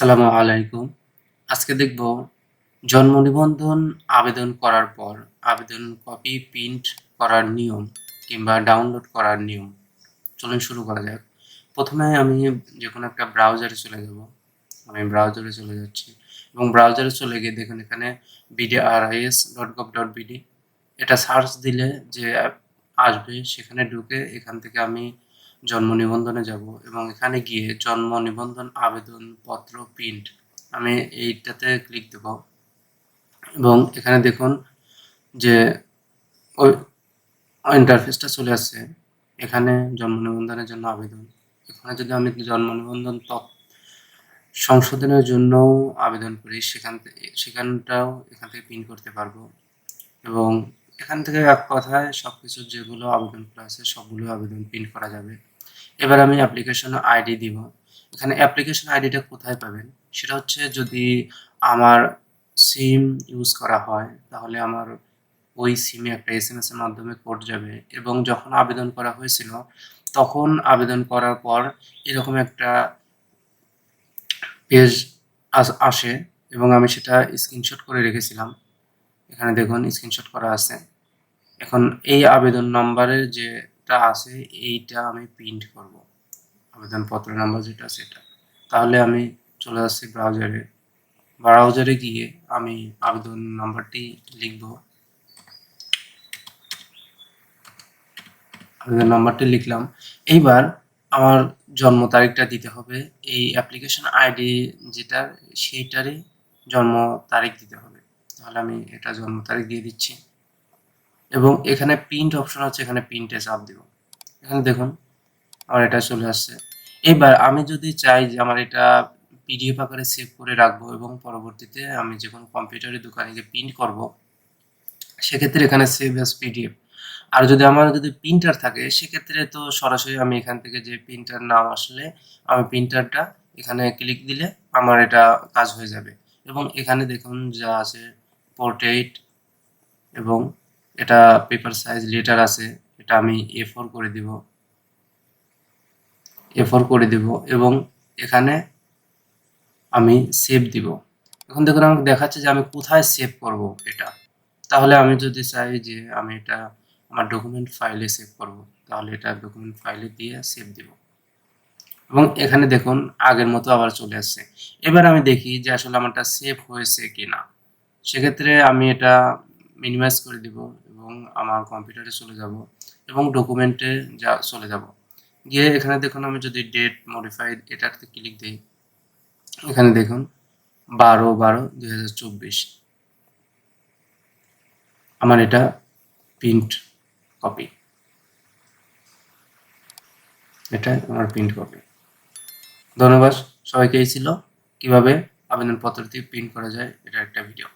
আসসালামু আলাইকুম। আজকে দেখব জন্ম নিবন্ধন আবেদন করার পর আবেদন কপি প্রিন্ট করার নিয়ম কিংবা ডাউনলোড করার নিয়ম। চলুন শুরু করা যাক। প্রথমে আমি যেকোনো একটা ব্রাউজারে চলে যাব। আমি ব্রাউজারে চলে যাচ্ছি এবং ব্রাউজারে চলে গিয়ে দেখুন এখানে bdris.gov.bd এটা সার্চ দিলে যে আসবে সেখানে ঢুকে এখান থেকে আমি জন্ম নিবন্ধনে যাব এবং এখানে গিয়ে জন্ম নিবন্ধন আবেদনপত্র প্রিন্ট আমি এইটাতে ক্লিক দেব এবং এখানে দেখুন যে ওই ইন্টারফেসটা চলে আসছে। এখানে জন্ম নিবন্ধনের জন্য আবেদন, এখানে যদি আমি জন্ম নিবন্ধন সংশোধনের জন্যও আবেদন করি সেখানটাও এখান থেকে প্রিন্ট করতে পারবো এবং এখান থেকে এক কথায় সবকিছু যেগুলো আবেদন করা আছে সবগুলো আবেদন প্রিন্ট করা যাবে। এবার আমি অ্যাপ্লিকেশন আইডি দিব। এখানে অ্যাপ্লিকেশন আইডিটা কোথায় পাবেন সেটা হচ্ছে যদি আমার সিম ইউজ করা হয় তাহলে আমার ওই সিমে একটা SMS এর মাধ্যমে কোড যাবে এবং যখন আবেদন করা হয়েছিল তখন আবেদন করার পর এরকম একটা পেজ আসে এবং আমি সেটা স্ক্রিনশট করে রেখেছিলাম। এখানে দেখুন স্ক্রিনশট করা আছে। এখন এই আবেদন নাম্বারের যেটা আছে এইটা আমি প্রিন্ট করব, আবেদনপত্র নাম্বার যেটা সেটা। তাহলে আমি চলে যাচ্ছি ব্রাউজারে গিয়ে আমি আবেদন নাম্বারটি লিখব। আবেদন নাম্বারটি লিখলাম। এইবার আমার জন্ম তারিখটা দিতে হবে। এই অ্যাপ্লিকেশন আইডি যেটা সেইটারই জন্ম তারিখ দিতে হবে। তাহলে আমি এটা জন্ম তারিখ দিয়ে দিচ্ছি এবং এখানে প্রিন্ট অপশন আছে, এখানে প্রিন্টে চাপ দিব। এখানে দেখুন আমার এটা চলে আসছে। এবার আমি যদি চাই যে আমার এটা পিডিএফ আকারে সেভ করে রাখবো এবং পরবর্তীতে আমি যখন কম্পিউটারের দোকানে গিয়ে প্রিন্ট করব সেক্ষেত্রে এখানে সেভ অ্যাজ পিডিএফ। আর যদি আমার প্রিন্টার থাকে সেক্ষেত্রে তো সরাসরি আমি এখান থেকে যে প্রিন্টার নাম আসলে আমি প্রিন্টারটা এখানে ক্লিক দিলে আমার এটা কাজ হয়ে যাবে এবং এখানে দেখুন যা আছে পোর্ট্রেট এবং এটা পেপার সাইজ লেটার আছে, এটা আমি A4 করে দিব এবং এখানে আমি সেভ দিব। এখন দেখুন আমাকে দেখাচ্ছে যে আমি কোথায় সেভ করব এটা। তাহলে আমি যদি চাই যে আমি এটা আমার ডকুমেন্ট ফাইলে সেভ করব তাহলে এটা ডকুমেন্ট ফাইলে দিয়ে সেভ দিব এবং এখানে দেখুন আগের মতো আবার চলে আসছে। এবার আমি দেখি যে আসলে আমারটা সেভ হয়েছে কিনা। সেক্ষেত্রে আমি এটা মিনিমাইজ করে দিব এবং আমার কম্পিউটারে চলে যাব এবং ডকুমেন্টে চলে যাব। গিয়ে এখানে দেখুন আমি যদি ডেট মডিফাইড এটাতে ক্লিক দিই, এখানে দেখুন 12/12/2024 আমার এটা প্রিন্ট কপি, এটা আমার প্রিন্ট কপি। ধন্যবাদ সবাইকে। এই ছিল কিভাবে আবেদনপত্রটি প্রিন্ট করা যায় এটা একটা ভিডিও।